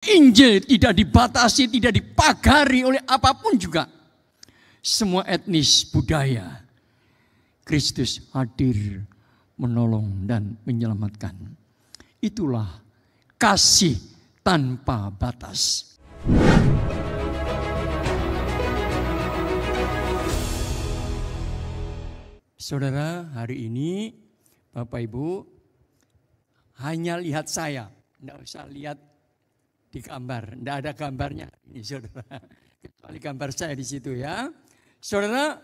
Injil tidak dibatasi, tidak dipagari oleh apapun juga. Semua etnis, budaya. Kristus hadir menolong dan menyelamatkan. Itulah kasih tanpa batas. Saudara, hari ini Bapak Ibu hanya lihat saya, tidak usah lihat di gambar, tidak ada gambarnya ini saudara, kecuali gambar saya di situ ya. Saudara,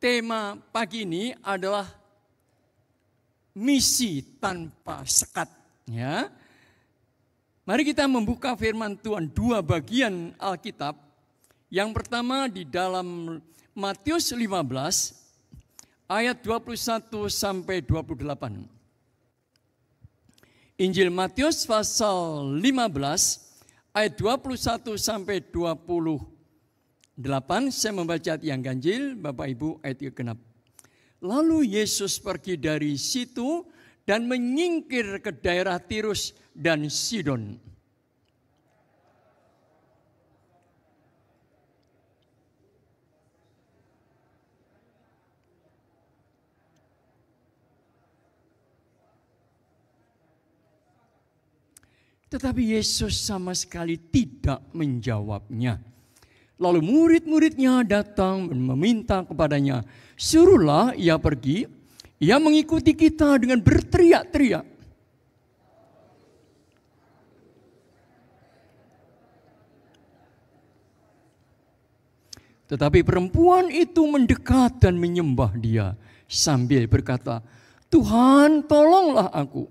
tema pagi ini adalah misi tanpa sekat. Ya, mari kita membuka firman Tuhan, dua bagian Alkitab. Yang pertama di dalam Matius 15 ayat 21 sampai 28. Injil Matius pasal 15 ayat 21 sampai 28. Saya membaca yang ganjil, Bapak Ibu ayat yang genap. Lalu Yesus pergi dari situ dan menyingkir ke daerah Tirus dan Sidon. Tetapi Yesus sama sekali tidak menjawabnya. Lalu murid-muridnya datang dan meminta kepadanya, suruhlah ia pergi, ia mengikuti kita dengan berteriak-teriak. Tetapi perempuan itu mendekat dan menyembah dia sambil berkata, Tuhan, tolonglah aku.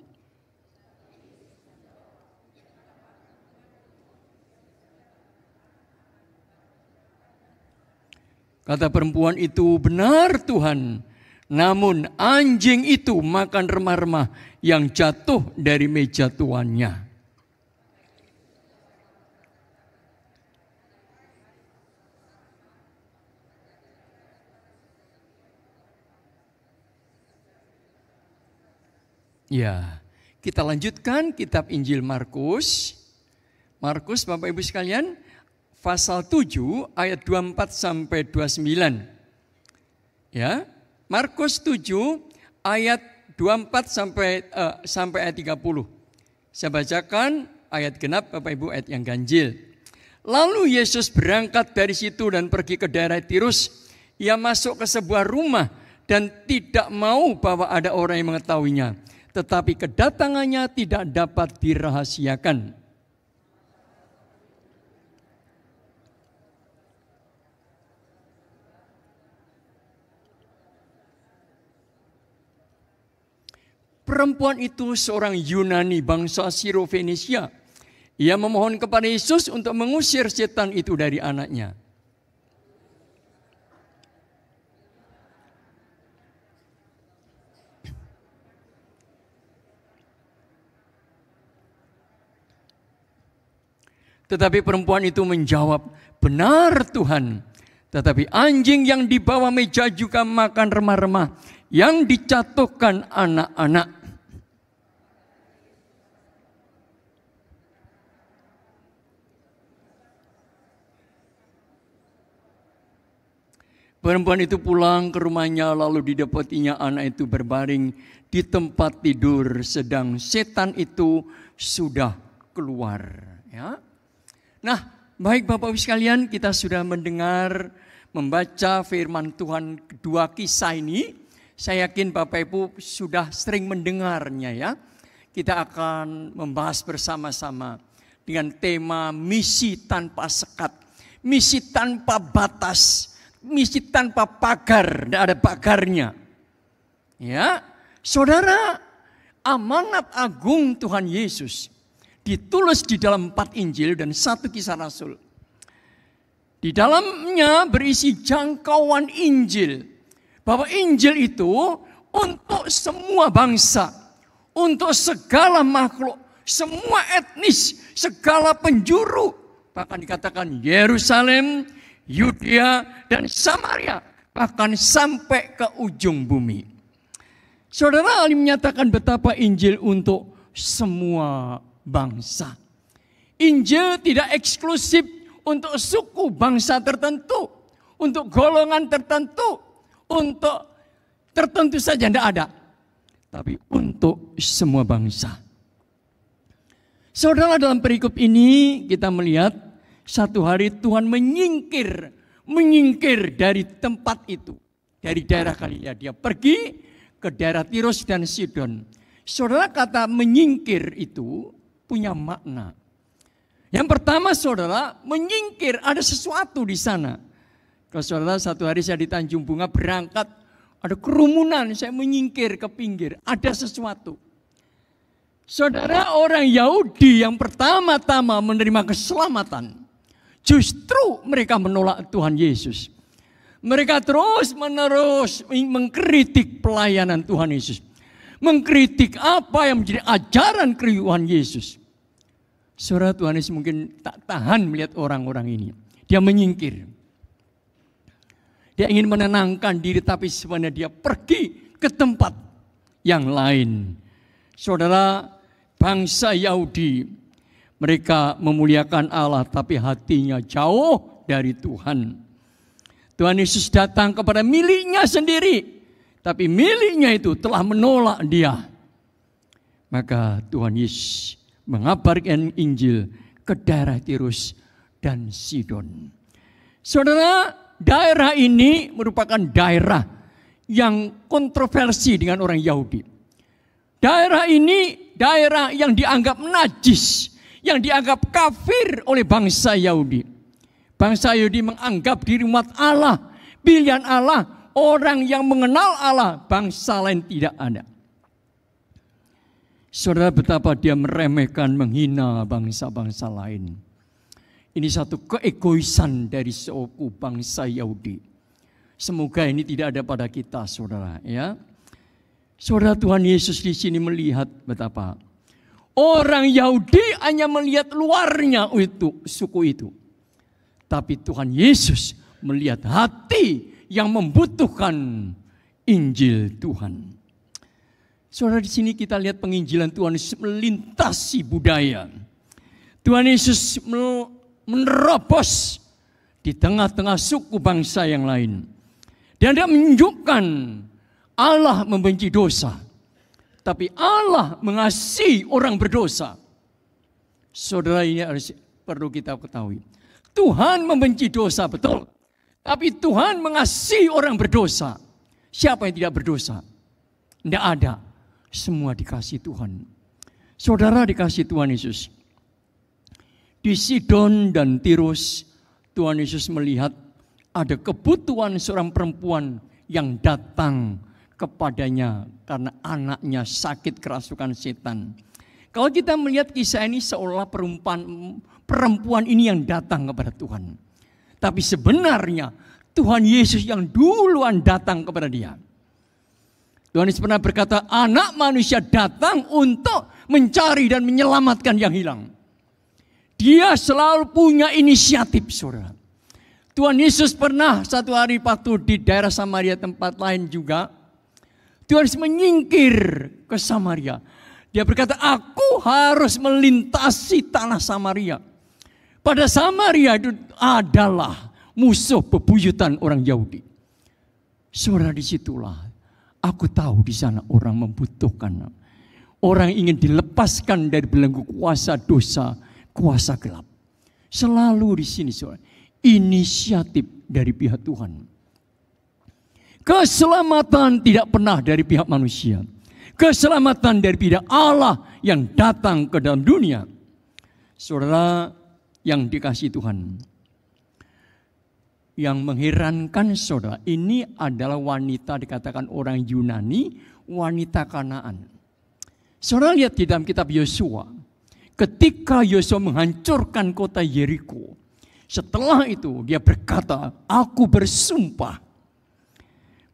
Kata perempuan itu, benar Tuhan, namun anjing itu makan remah-remah yang jatuh dari meja tuannya. Ya, kita lanjutkan kitab Injil Markus. Markus, Bapak Ibu sekalian, pasal 7 ayat 24 sampai 29. Ya, Markus 7 ayat 24 sampai ayat 30. Saya bacakan ayat genap, Bapak Ibu, ayat yang ganjil. Lalu Yesus berangkat dari situ dan pergi ke daerah Tirus. Ia masuk ke sebuah rumah dan tidak mau bahwa ada orang yang mengetahuinya. Tetapi kedatangannya tidak dapat dirahasiakan. Perempuan itu seorang Yunani bangsa Sirofenisia. Ia memohon kepada Yesus untuk mengusir setan itu dari anaknya. Tetapi perempuan itu menjawab, benar Tuhan. Tetapi anjing yang di bawah meja juga makan remah-remah yang dicatuhkan anak-anak. Perempuan itu pulang ke rumahnya, lalu didapatinya anak itu berbaring di tempat tidur, sedang setan itu sudah keluar. Ya. Nah, baik Bapak Ibu sekalian, kita sudah mendengar, membaca firman Tuhan kedua kisah ini. Saya yakin Bapak Ibu sudah sering mendengarnya ya. Kita akan membahas bersama-sama dengan tema misi tanpa sekat, misi tanpa batas, misi tanpa pagar, tidak ada pagarnya. Ya, saudara, amanat agung Tuhan Yesus ditulis di dalam 4 Injil dan 1 Kisah Rasul. Di dalamnya berisi jangkauan Injil. Bahwa Injil itu untuk semua bangsa, untuk segala makhluk, semua etnis, segala penjuru. Bahkan dikatakan Yerusalem, Yudea, dan Samaria. Bahkan sampai ke ujung bumi. Saudara Ali menyatakan betapa Injil untuk semua bangsa. Injil tidak eksklusif untuk suku bangsa tertentu, untuk golongan tertentu, untuk tertentu saja tidak ada. Tapi untuk semua bangsa. Saudara, dalam perikop ini kita melihat satu hari Tuhan menyingkir dari tempat itu. Dari daerah Galilea dia pergi ke daerah Tirus dan Sidon. Saudara, kata menyingkir itu punya makna. Yang pertama, saudara, menyingkir, ada sesuatu di sana. Kalau saudara, satu hari saya di Tanjung Bunga berangkat, ada kerumunan, saya menyingkir ke pinggir, ada sesuatu. Saudara, orang Yahudi yang pertama-tama menerima keselamatan, justru mereka menolak Tuhan Yesus. Mereka terus-menerus mengkritik pelayanan Tuhan Yesus. Mengkritik apa yang menjadi ajaran Tuhan Yesus. Saudara, Tuhan Yesus mungkin tak tahan melihat orang-orang ini. Dia menyingkir. Dia ingin menenangkan diri, tapi sebenarnya dia pergi ke tempat yang lain. Saudara, bangsa Yahudi, mereka memuliakan Allah, tapi hatinya jauh dari Tuhan. Tuhan Yesus datang kepada miliknya sendiri, tapi miliknya itu telah menolak dia. Maka Tuhan Yesus mengabarkan Injil ke daerah Tirus dan Sidon. Saudara, daerah ini merupakan daerah yang kontroversi dengan orang Yahudi. Daerah ini daerah yang dianggap najis, yang dianggap kafir oleh bangsa Yahudi. Bangsa Yahudi menganggap diri umat Allah, pilihan Allah, orang yang mengenal Allah, bangsa lain tidak ada. Saudara, betapa dia meremehkan, menghina bangsa-bangsa lain. Ini satu keegoisan dari suku bangsa Yahudi. Semoga ini tidak ada pada kita, saudara. Ya, saudara, Tuhan Yesus di sini melihat betapa orang Yahudi hanya melihat luarnya itu, suku itu. Tapi Tuhan Yesus melihat hati yang membutuhkan Injil Tuhan. Saudara, di sini kita lihat penginjilan Tuhan Yesus melintasi budaya. Tuhan Yesus menerobos di tengah-tengah suku bangsa yang lain. Dan dia menunjukkan Allah membenci dosa, tapi Allah mengasihi orang berdosa. Saudara, ini harus perlu kita ketahui. Tuhan membenci dosa, betul. Tapi Tuhan mengasihi orang berdosa. Siapa yang tidak berdosa? Tidak ada. Semua dikasih Tuhan. Saudara, dikasih Tuhan Yesus. Di Sidon dan Tirus, Tuhan Yesus melihat ada kebutuhan seorang perempuan yang datang kepadanya karena anaknya sakit kerasukan setan. Kalau kita melihat kisah ini seolah perempuan ini yang datang kepada Tuhan. Tapi sebenarnya Tuhan Yesus yang duluan datang kepada dia. Tuhan Yesus pernah berkata, anak manusia datang untuk mencari dan menyelamatkan yang hilang. Dia selalu punya inisiatif, saudara. Tuhan Yesus pernah satu hari waktu di daerah Samaria, tempat lain juga, Tuhan Yesus menyingkir ke Samaria. Dia berkata, aku harus melintasi tanah Samaria. Pada Samaria itu adalah musuh bebuyutan orang Yahudi. Saudara, disitulah aku tahu di sana orang membutuhkan. Orang ingin dilepaskan dari belenggu kuasa dosa, kuasa gelap. Selalu di sini, saudara, inisiatif dari pihak Tuhan. Keselamatan tidak pernah dari pihak manusia. Keselamatan dari pihak Allah yang datang ke dalam dunia. Saudara yang dikasihi Tuhan. Yang mengherankan, saudara, ini adalah wanita, dikatakan orang Yunani, wanita Kanaan. Saudara lihat di dalam kitab Yosua. Ketika Yosua menghancurkan kota Yeriko, setelah itu dia berkata, aku bersumpah,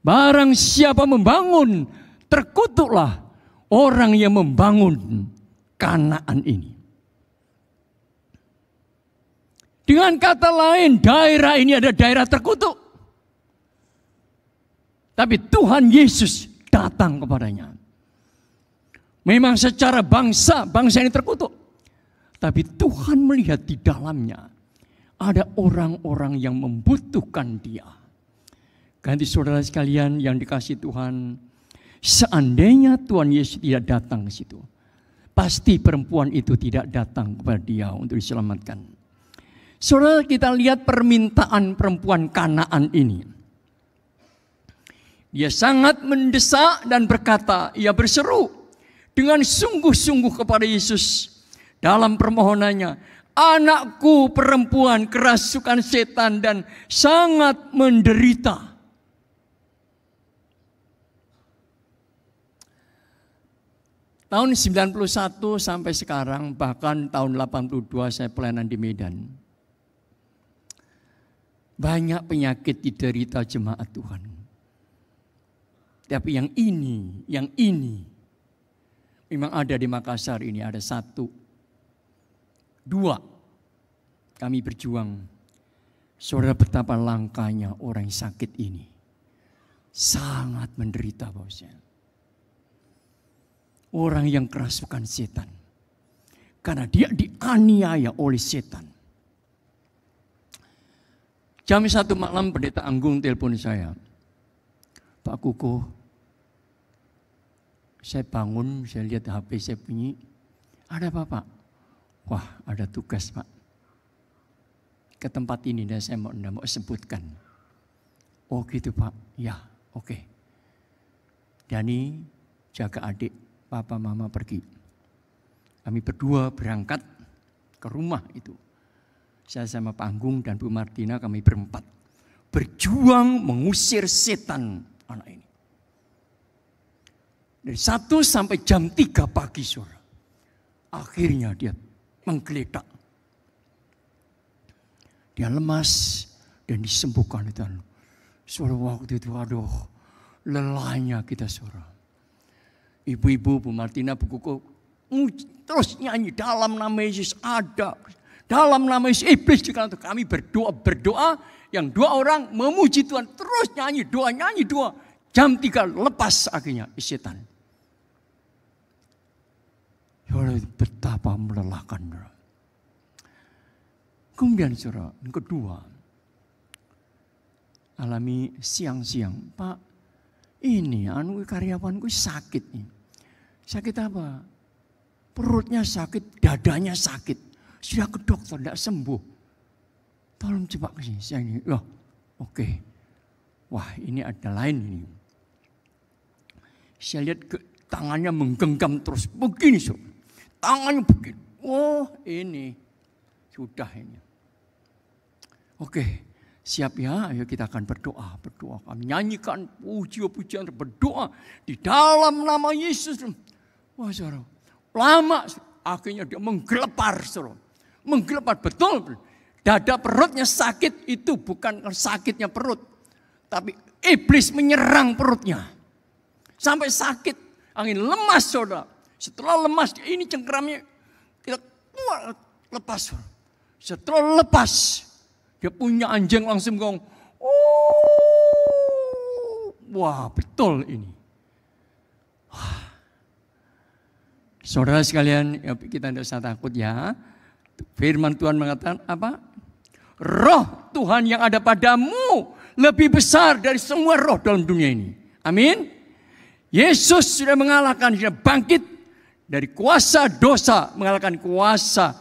barang siapa membangun, terkutuklah orang yang membangun Kanaan ini. Dengan kata lain, daerah ini ada daerah terkutuk. Tapi Tuhan Yesus datang kepadanya. Memang secara bangsa ini terkutuk. Tapi Tuhan melihat di dalamnya ada orang-orang yang membutuhkan dia. Ganti saudara sekalian yang dikasihi Tuhan, seandainya Tuhan Yesus tidak datang ke situ, pasti perempuan itu tidak datang kepada dia untuk diselamatkan. Saudara, kita lihat permintaan perempuan Kanaan ini. Dia sangat mendesak dan berkata, ia berseru dengan sungguh-sungguh kepada Yesus dalam permohonannya, anakku perempuan kerasukan setan dan sangat menderita. Tahun 91 sampai sekarang, bahkan tahun 82 saya pelayanan di Medan. Banyak penyakit diderita jemaat Tuhan. Tapi yang ini memang ada di Makassar ini, ada 1, 2, kami berjuang. Saudara, betapa langkanya orang yang sakit ini. Sangat menderita bosnya. Orang yang kerasukan setan. Karena dia dianiaya oleh setan. Jam 1 malam Pendeta Anggung telepon saya. Pak Kuko, saya bangun, saya lihat HP saya bunyi. Ada apa Pak? Wah, ada tugas Pak. Ke tempat ini dan saya mau sebutkan. Oh gitu Pak, ya oke. Dani jaga adik, papa mama pergi. Kami berdua berangkat ke rumah itu. Saya sama Pak Anggung dan Bu Martina, kami berempat. Berjuang mengusir setan anak ini. Dari 1 sampai jam 3 pagi saudara. Akhirnya dia menggeledak. Dia lemas dan disembuhkan itu. Saudara, waktu itu aduh lelahnya kita saudara. Ibu-ibu, Bu Martina, Bu Kuko terus nyanyi dalam nama Yesus ada. Dalam nama Yesus iblis juga untuk kami berdoa. Yang 2 orang memuji Tuhan terus nyanyi doa. Jam 3 lepas akhirnya setan. Ya, betapa melelahkan. Kemudian saudara, yang kedua, alami siang-siang, Pak, ini karyawanku sakit nih. Sakit apa? Perutnya sakit, dadanya sakit. Sudah ke dokter, tidak sembuh. Tolong coba ke sini. Saya ini, oke. Wah, ini ada lain ini. Saya lihat tangannya menggenggam terus begini, saudara. Tangannya begini. Oh, ini sudah ini. Oke, siap ya. Ayo kita akan berdoa. Kami nyanyikan puji-pujian, berdoa di dalam nama Yesus. Wah, saudara. Lama akhirnya dia menggelepar, saudara. Menggelepar betul. Dada perutnya sakit itu bukan sakitnya perut. Tapi iblis menyerang perutnya. Sampai sakit. Angin lemas saudara. Setelah lemas ini cengkeramnya kita lepas. Saudara. Setelah lepas. Dia punya anjing langsung ngomong. Wah betul ini. Saudara sekalian kita tidak usah takut ya. Firman Tuhan mengatakan apa? Roh Tuhan yang ada padamu lebih besar dari semua roh dalam dunia ini. Amin. Yesus sudah mengalahkan, sudah bangkit dari kuasa dosa, mengalahkan kuasa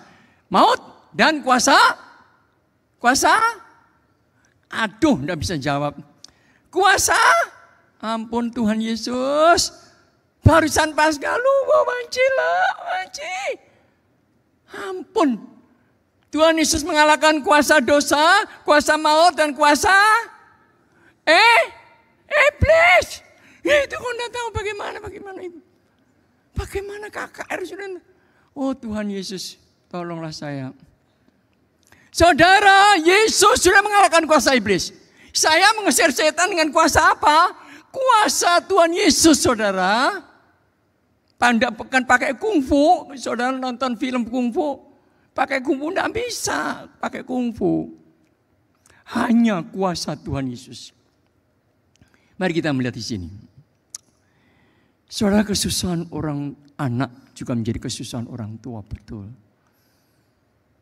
maut dan kuasa. Aduh, tidak bisa jawab. Kuasa. Ampun Tuhan Yesus. Barusan Paskah lupa Manci. Ampun. Tuhan Yesus mengalahkan kuasa dosa, kuasa maut dan kuasa iblis. Itu kau tidak tahu bagaimana itu. Bagaimana KKR sudah. Oh Tuhan Yesus, tolonglah saya. Saudara, Yesus sudah mengalahkan kuasa iblis. Saya mengusir setan dengan kuasa apa? Kuasa Tuhan Yesus, saudara. Tanda bukan pakai kungfu. Saudara nonton film kungfu. Pakai kungfu tidak bisa. Pakai kungfu. Hanya kuasa Tuhan Yesus. Mari kita melihat di sini. Saudara, kesusahan orang anak juga menjadi kesusahan orang tua, betul.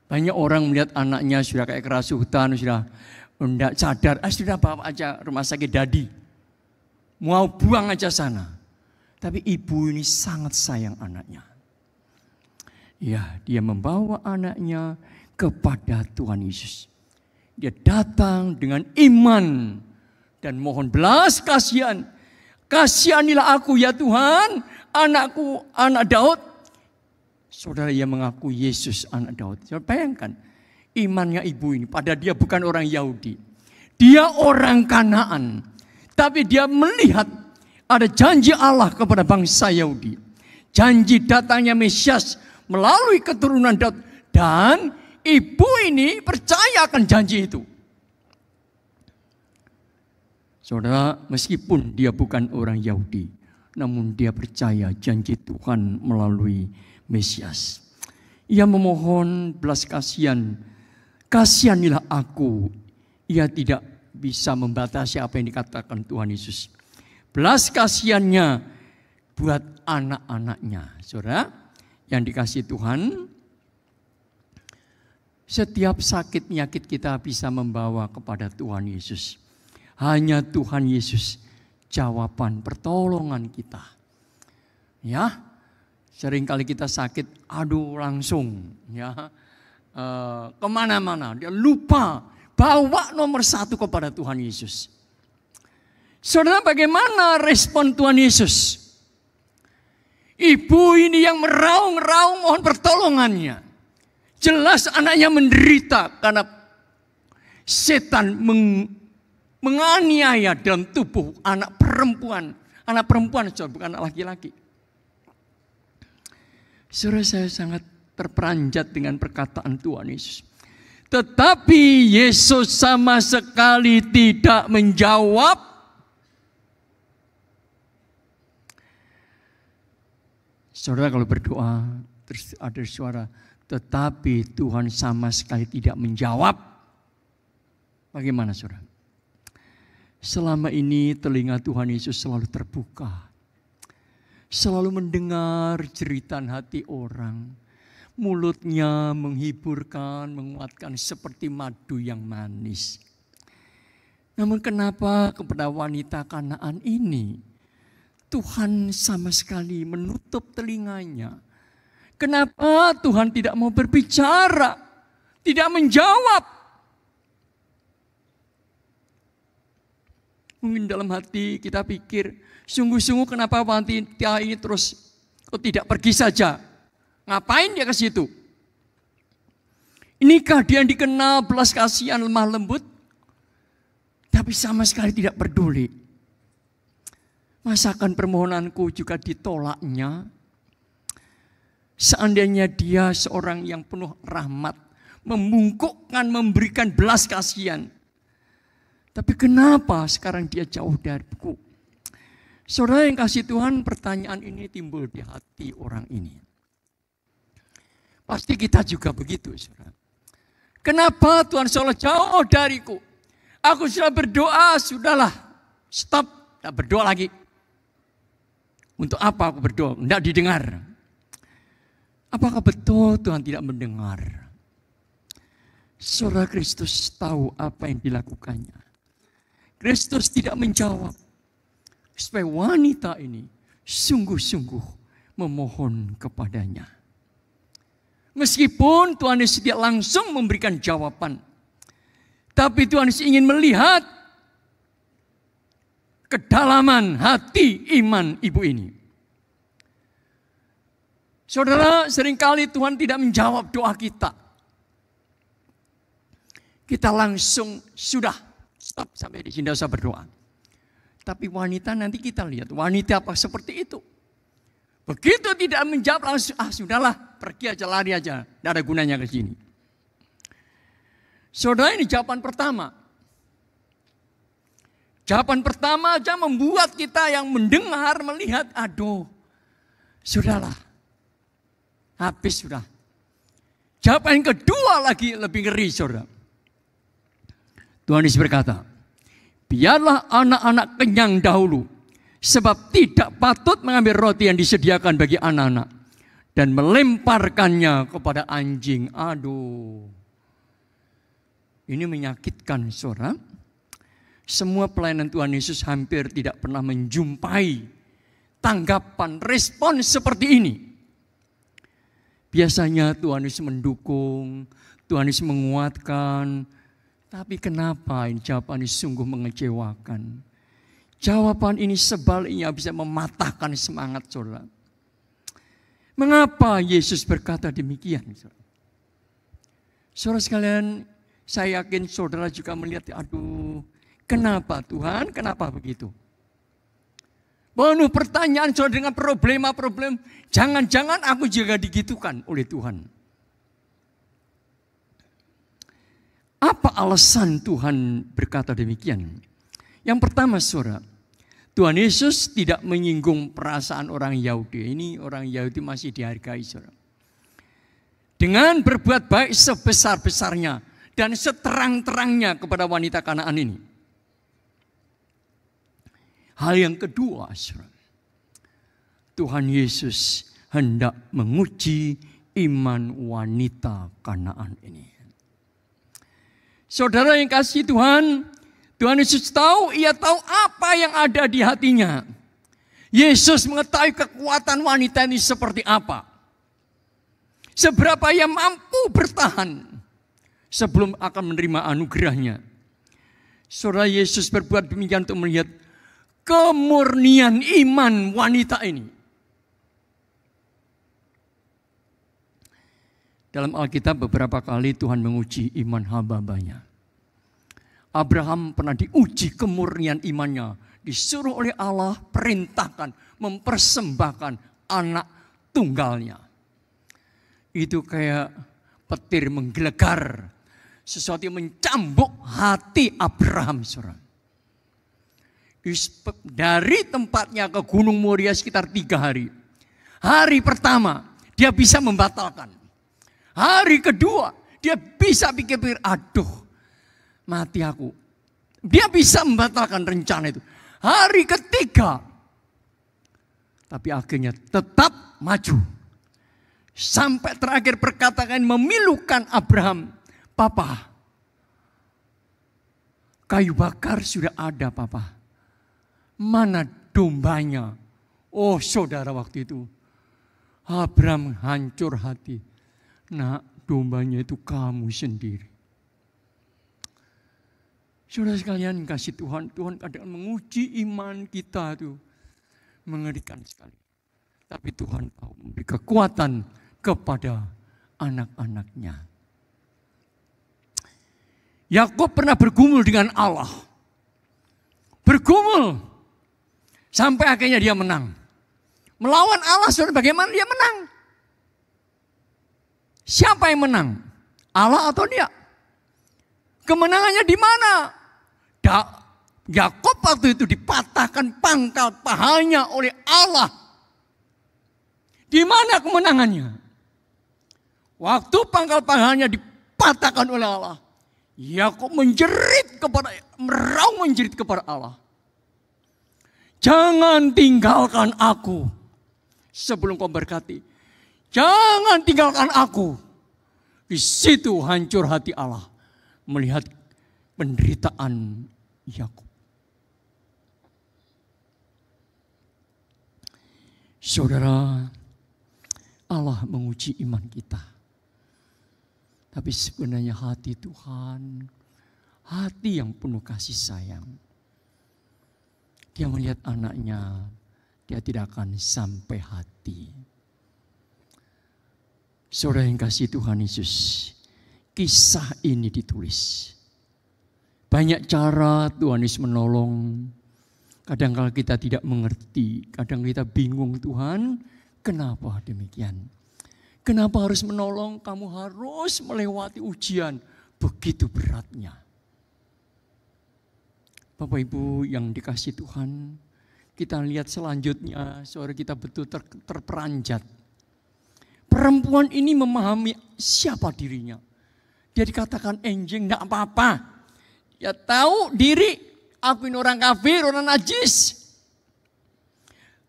Banyak orang melihat anaknya sudah kayak kerasukan, sudah tidak sadar, sudah bawa aja rumah sakit dadi. Mau buang aja sana. Tapi ibu ini sangat sayang anaknya. Ya, dia membawa anaknya kepada Tuhan Yesus. Dia datang dengan iman dan mohon belas kasihan. Kasihanilah aku ya Tuhan, anakku, anak Daud. Saudara, ia mengaku Yesus anak Daud. Saudara, bayangkan imannya ibu ini. Padahal dia bukan orang Yahudi. Dia orang Kanaan. Tapi dia melihat ada janji Allah kepada bangsa Yahudi. Janji datangnya Mesias melalui keturunan Daud. Dan ibu ini percaya akan janji itu. Saudara, meskipun dia bukan orang Yahudi, namun dia percaya janji Tuhan melalui Mesias. Ia memohon belas kasihan. Kasihanilah aku. Ia tidak bisa membatasi apa yang dikatakan Tuhan Yesus. Belas kasihannya buat anak-anaknya. Saudara, yang dikasihi Tuhan, setiap sakit penyakit kita bisa membawa kepada Tuhan Yesus. Hanya Tuhan Yesus jawaban pertolongan kita. Ya, seringkali kita sakit, langsung ya kemana-mana. Dia lupa bawa nomor satu kepada Tuhan Yesus. Saudara, bagaimana respon Tuhan Yesus? Ibu ini yang meraung-raung mohon pertolongannya. Jelas anaknya menderita karena setan menganiaya dalam tubuh anak perempuan. Anak perempuan, bukan anak laki-laki. Saudara, saya sangat terperanjat dengan perkataan Tuhan Yesus. Tetapi Yesus sama sekali tidak menjawab. Saudara, kalau berdoa terus ada suara, tetapi Tuhan sama sekali tidak menjawab. Bagaimana saudara? Selama ini telinga Tuhan Yesus selalu terbuka. Selalu mendengar jeritan hati orang. Mulutnya menghiburkan, menguatkan seperti madu yang manis. Namun kenapa kepada wanita Kanaan ini Tuhan sama sekali menutup telinganya? Kenapa Tuhan tidak mau berbicara, tidak menjawab? Mungkin dalam hati kita pikir, sungguh-sungguh kenapa wanita ini terus kok tidak pergi saja? Ngapain dia ke situ? Inikah dia yang dikenal belas kasihan, lemah lembut? Tapi sama sekali tidak peduli. Masakan permohonanku juga ditolaknya. Seandainya dia seorang yang penuh rahmat, membungkukkan, memberikan belas kasihan. Tapi kenapa sekarang dia jauh dariku? Saudara yang kasih Tuhan, pertanyaan ini timbul di hati orang ini. Pasti kita juga begitu, saudara. Kenapa Tuhan seolah jauh dariku? Aku sudah berdoa, sudahlah, stop, tak berdoa lagi. Untuk apa aku berdoa? Tidak didengar. Apakah betul Tuhan tidak mendengar? Saudara, Kristus tahu apa yang dilakukannya. Kristus tidak menjawab. Supaya wanita ini sungguh-sungguh memohon kepadanya. Meskipun Tuhan Yesus tidak langsung memberikan jawaban. Tapi Tuhan Yesus ingin melihat kedalaman hati iman ibu ini. Saudara, seringkali Tuhan tidak menjawab doa kita. Kita langsung sudah stop sampai di sini, tidak usah berdoa. Tapi wanita nanti kita lihat, wanita apa seperti itu. Begitu tidak menjawab langsung, sudahlah, pergi aja, lari aja. Tidak ada gunanya ke sini. Saudara, ini jawaban pertama. Jawaban pertama aja membuat kita yang mendengar, melihat, sudahlah. Habis sudah. Jawaban yang kedua lagi lebih ngeri, saudara. Tuhan Yesus berkata, biarlah anak-anak kenyang dahulu. Sebab tidak patut mengambil roti yang disediakan bagi anak-anak. dan melemparkannya kepada anjing. Aduh, ini menyakitkan, saudara. Semua pelayanan Tuhan Yesus hampir tidak pernah menjumpai tanggapan, respon seperti ini. Biasanya Tuhan Yesus mendukung, Tuhan Yesus menguatkan. Tapi kenapa ini jawaban ini sungguh mengecewakan? Jawaban ini sebaliknya bisa mematahkan semangat saudara. Mengapa Yesus berkata demikian? Saudara sekalian, saya yakin saudara juga melihat, aduh, kenapa Tuhan, kenapa begitu? Penuh pertanyaan saudara dengan problema-problem. Jangan-jangan aku juga digitukan oleh Tuhan. Apa alasan Tuhan berkata demikian? Yang pertama saudara, Tuhan Yesus tidak menyinggung perasaan orang Yahudi. Ini orang Yahudi masih dihargai saudara. Dengan berbuat baik sebesar-besarnya dan seterang-terangnya kepada wanita Kanaan ini. Hal yang kedua saudara, Tuhan Yesus hendak menguji iman wanita Kanaan ini. Saudara yang kasih Tuhan, Tuhan Yesus tahu, ia tahu apa yang ada di hatinya. Yesus mengetahui kekuatan wanita ini seperti apa. Seberapa ia mampu bertahan sebelum akan menerima anugerahnya. Saudara, Yesus berbuat demikian untuk melihat kemurnian iman wanita ini. Dalam Alkitab beberapa kali Tuhan menguji iman hamba-hambanya. Abraham pernah diuji kemurnian imannya. Disuruh oleh Allah perintahkan, mempersembahkan anak tunggalnya. Itu kayak petir menggelegar. Sesuatu yang mencambuk hati Abraham. Saudara. Dari tempatnya ke Gunung Moria sekitar 3 hari. Hari pertama dia bisa membatalkan. Hari kedua dia bisa pikir-pikir, aduh mati aku. Dia bisa membatalkan rencana itu. Hari ketiga. Tapi akhirnya tetap maju. Sampai terakhir perkataan memilukan Abraham. Papa, kayu bakar sudah ada papa. Mana dombanya? Oh saudara, waktu itu Abraham hancur hati. Nah, dombanya itu kamu sendiri. Saudara sekalian kasih Tuhan, Tuhan kadang menguji iman kita itu mengerikan sekali. Tapi Tuhan tahu memberi kekuatan kepada anak-anaknya. Yakub pernah bergumul dengan Allah. Bergumul sampai akhirnya dia menang. Melawan Allah, saudara, bagaimana dia menang? Siapa yang menang? Allah atau dia? Kemenangannya di mana? Yakub waktu itu dipatahkan pangkal pahanya oleh Allah. Di mana kemenangannya? Waktu pangkal pahanya dipatahkan oleh Allah, Yakub meraung menjerit kepada Allah. Jangan tinggalkan aku sebelum kau berkati. Jangan tinggalkan aku. Di situ hancur hati Allah melihat penderitaan Yakub. Saudara, Allah menguji iman kita. Tapi sebenarnya hati Tuhan, hati yang penuh kasih sayang. Dia melihat anaknya, dia tidak akan sampai hati. Saudara yang kasih Tuhan Yesus, kisah ini ditulis. Banyak cara Tuhan Yesus menolong. Kadang-kadang kita tidak mengerti, kadang kita bingung, Tuhan, kenapa demikian? Kenapa harus menolong? Kamu harus melewati ujian begitu beratnya. Bapak Ibu yang dikasih Tuhan, kita lihat selanjutnya, saudara, kita betul terperanjat. Perempuan ini memahami siapa dirinya. Dia dikatakan enjing, enggak apa-apa. Dia tahu diri. Aku ini orang kafir, orang najis.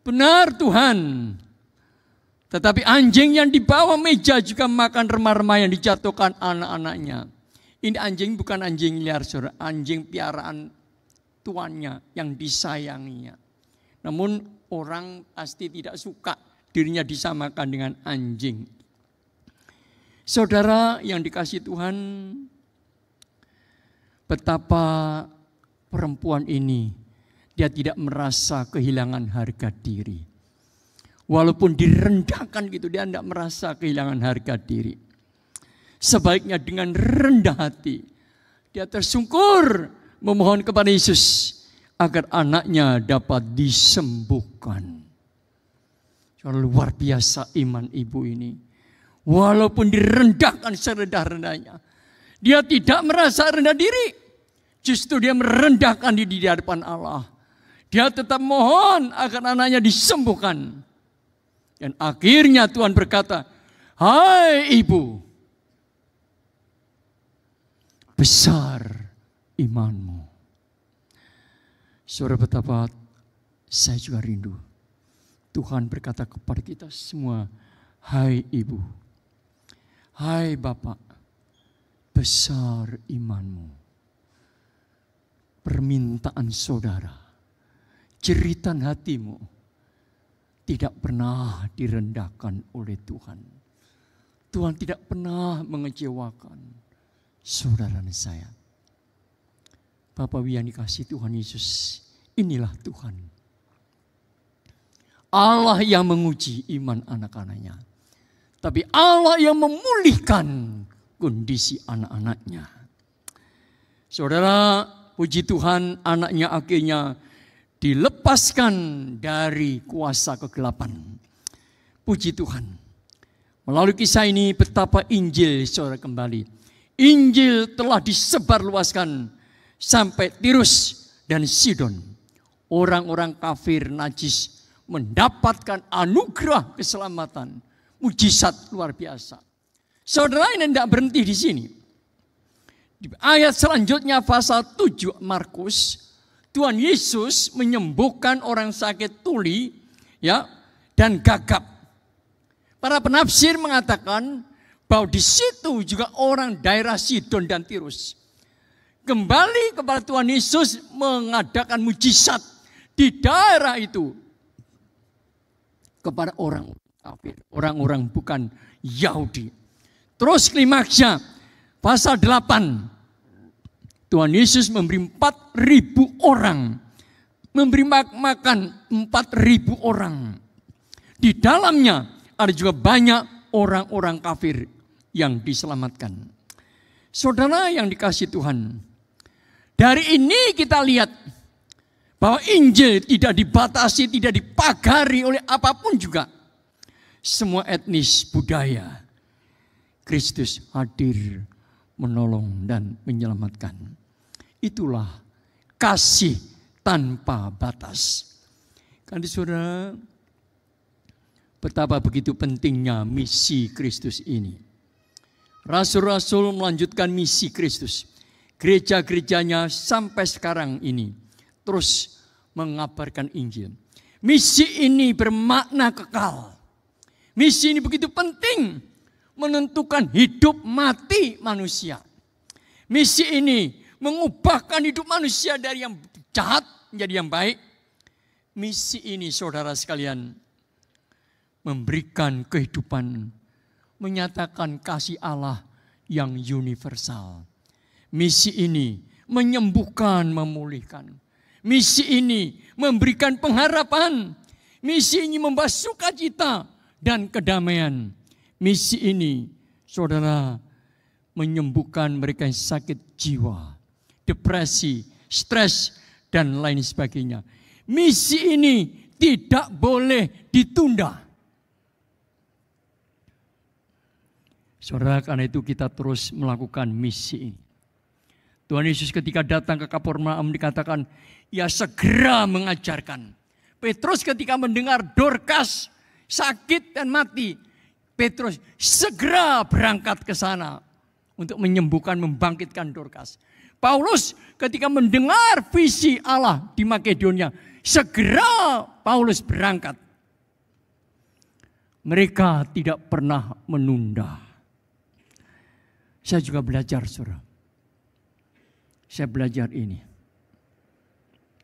Benar Tuhan. Tetapi anjing yang di bawah meja juga makan remah-remah yang dijatuhkan anak-anaknya. Ini anjing bukan anjing liar, saudara. Anjing piaraan tuannya yang disayanginya. Namun orang pasti tidak suka dirinya disamakan dengan anjing. Saudara yang dikasihi Tuhan, betapa perempuan ini dia tidak merasa kehilangan harga diri. Walaupun direndahkan gitu, dia tidak merasa kehilangan harga diri. Sebaiknya dengan rendah hati dia tersungkur memohon kepada Yesus agar anaknya dapat disembuhkan. Luar biasa iman ibu ini. Walaupun direndahkan serendah-rendahnya, dia tidak merasa rendah diri. Justru dia merendahkan diri di hadapan Allah. Dia tetap mohon agar anaknya disembuhkan. Dan akhirnya Tuhan berkata, "Hai ibu, besar imanmu." Saudara, betapa saya juga rindu. Tuhan berkata kepada kita semua, "Hai ibu, hai bapak, besar imanmu." Permintaan saudara, jeritan hatimu tidak pernah direndahkan oleh Tuhan. Tuhan tidak pernah mengecewakan saudara dan saya. Bapak yang dikasihi Tuhan Yesus, inilah Tuhan. Allah yang menguji iman anak-anaknya. Tapi Allah yang memulihkan kondisi anak-anaknya. Saudara, puji Tuhan, anaknya akhirnya dilepaskan dari kuasa kegelapan. Puji Tuhan. Melalui kisah ini betapa Injil, saudara, kembali. Injil telah disebarluaskan sampai Tirus dan Sidon. Orang-orang kafir najis mendapatkan anugerah keselamatan. Mujizat luar biasa. Saudara, ini tidak berhenti di sini. Di ayat selanjutnya pasal 7 Markus, Tuhan Yesus menyembuhkan orang sakit tuli, ya, dan gagap. Para penafsir mengatakan bahwa di situ juga orang daerah Sidon dan Tirus kembali kepada Tuhan Yesus mengadakan mujizat di daerah itu kepada orang kafir, orang-orang bukan Yahudi. Terus klimaksnya pasal 8, Tuhan Yesus memberi 4.000 orang, memberi makan 4.000 orang. Di dalamnya ada juga banyak orang-orang kafir yang diselamatkan. Saudara yang dikasihi Tuhan, dari ini kita lihat bahwa Injil tidak dibatasi, tidak dipagari oleh apapun juga. Semua etnis, budaya, Kristus hadir menolong dan menyelamatkan. Itulah kasih tanpa batas. Kan saudara, betapa begitu pentingnya misi Kristus ini. Rasul-rasul melanjutkan misi Kristus. Gereja-gerejanya sampai sekarang ini terus mengabarkan Injil. Misi ini bermakna kekal. Misi ini begitu penting, menentukan hidup mati manusia. Misi ini mengubahkan hidup manusia dari yang jahat menjadi yang baik. Misi ini, saudara sekalian, memberikan kehidupan, menyatakan kasih Allah yang universal. Misi ini menyembuhkan, memulihkan. Misi ini memberikan pengharapan. Misi ini membawa sukacita dan kedamaian. Misi ini, saudara, menyembuhkan mereka yang sakit jiwa, depresi, stres, dan lain sebagainya. Misi ini tidak boleh ditunda. Saudara, karena itu kita terus melakukan misi ini. Tuhan Yesus ketika datang ke Kapernaum dikatakan, ia segera mengajarkan. Petrus ketika mendengar Dorcas sakit dan mati, Petrus segera berangkat ke sana untuk menyembuhkan, membangkitkan Dorcas. Paulus ketika mendengar visi Allah di Makedonia, segera Paulus berangkat Mereka tidak pernah menunda. Saya juga belajar, saudara. Saya belajar ini.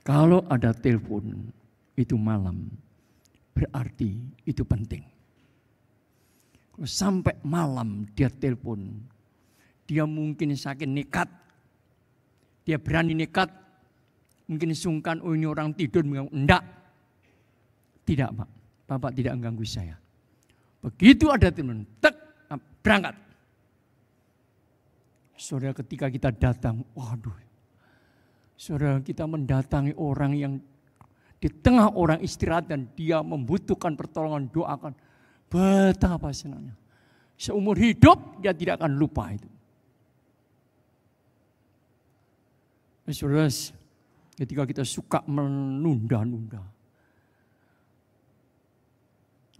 Kalau ada telepon itu malam, berarti itu penting. Kalau sampai malam dia telepon, dia mungkin sakit nekat. Dia berani nekat. Mungkin sungkan, oh ini orang tidur. Enggak. Tidak, Pak. Bapak tidak mengganggu saya. Begitu ada telepon, tek, berangkat. Saudara, ketika kita datang, waduh. Saudara, kita mendatangi orang yang di tengah orang istirahat dan dia membutuhkan pertolongan, doakan. Betapa senangnya. Seumur hidup dia tidak akan lupa itu. Saudara, ketika kita suka menunda-nunda.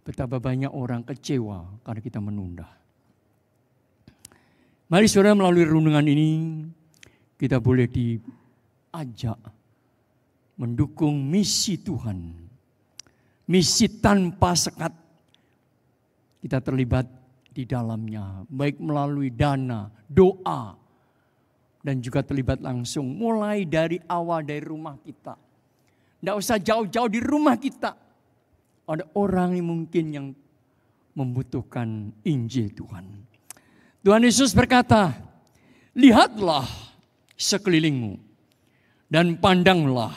Betapa banyak orang kecewa karena kita menunda. Mari saudara, melalui renungan ini kita boleh diajak mendukung misi Tuhan. Misi tanpa sekat. Kita terlibat di dalamnya. Baik melalui dana, doa. Dan juga terlibat langsung. Mulai dari awal dari rumah kita. Tidak usah jauh-jauh di rumah kita. Ada orang yang mungkin yang membutuhkan Injil Tuhan. Tuhan Yesus berkata, lihatlah sekelilingmu dan pandanglah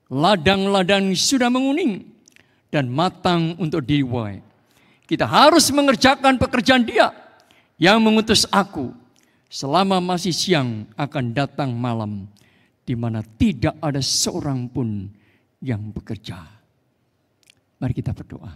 ladang-ladang sudah menguning dan matang untuk dibuai. Kita harus mengerjakan pekerjaan Dia yang mengutus aku. Selama masih siang akan datang malam, di mana tidak ada seorang pun yang bekerja. Mari kita berdoa.